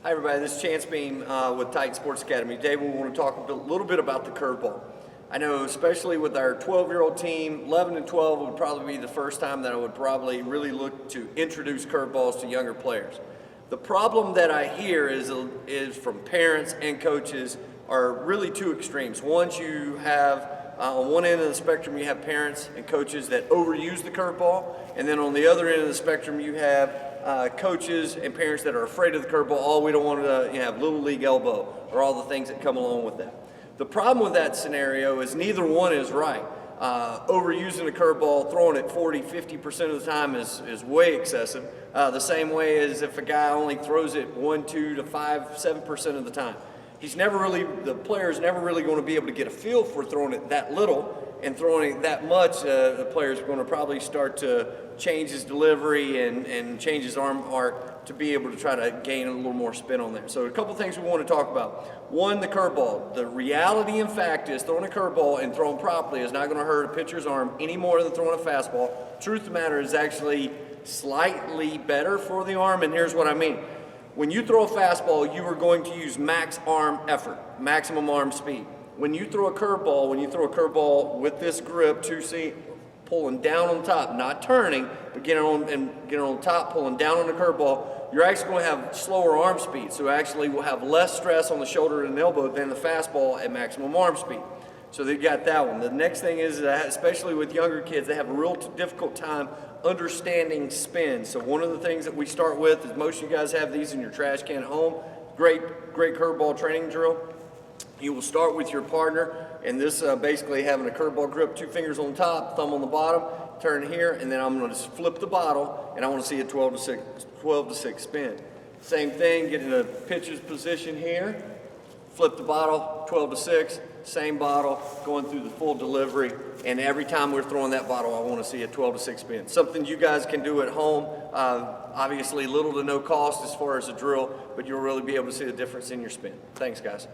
Hi everybody, this is Chance Beam with Titan Sports Academy. Today we want to talk a little bit about the curveball. I know especially with our 12-year-old team, 11 and 12 would probably be the first time that I would probably really look to introduce curveballs to younger players. The problem that I hear is from parents and coaches are really two extremes. Once you have on one end of the spectrum, you have parents and coaches that overuse the curveball, and then on the other end of the spectrum, you have coaches and parents that are afraid of the curveball. Oh, we don't want to have little league elbow or all the things that come along with that. The problem with that scenario is neither one is right. Overusing the curveball, throwing it 40–50% of the time is way excessive. The same way as if a guy only throws it 1, 2 to 5, 7% of the time. The player's never really going to be able to get a feel for throwing it that little, and throwing it that much, the player's going to probably start to change his delivery and change his arm arc to be able to try to gain a little more spin on there. So a couple things we want to talk about. One, the curveball. The reality and fact is throwing a curveball and throwing properly is not going to hurt a pitcher's arm any more than throwing a fastball. Truth of the matter is actually slightly better for the arm, and here's what I mean. When you throw a fastball, you are going to use max arm effort, maximum arm speed. When you throw a curveball with this grip, 2C, pulling down on top, not turning, but getting on top, pulling down on the curveball, you're actually going to have slower arm speed. So actually we'll have less stress on the shoulder and elbow than the fastball at maximum arm speed. So they got that one. The next thing is, especially with younger kids, they have a real difficult time understanding spin. So one of the things that we start with is most of you guys have these in your trash can at home. Great curveball training drill. You will start with your partner, and this basically having a curveball grip, 2 fingers on top, thumb on the bottom, turn here, and then I'm going to just flip the bottle, and I want to see a 12 to 6 spin. Same thing, get in a pitcher's position here, flip the bottle, 12 to 6, same bottle, going through the full delivery, and every time we're throwing that bottle, I want to see a 12 to 6 spin. Something you guys can do at home, obviously little to no cost as far as a drill, but you'll really be able to see the difference in your spin. Thanks, guys.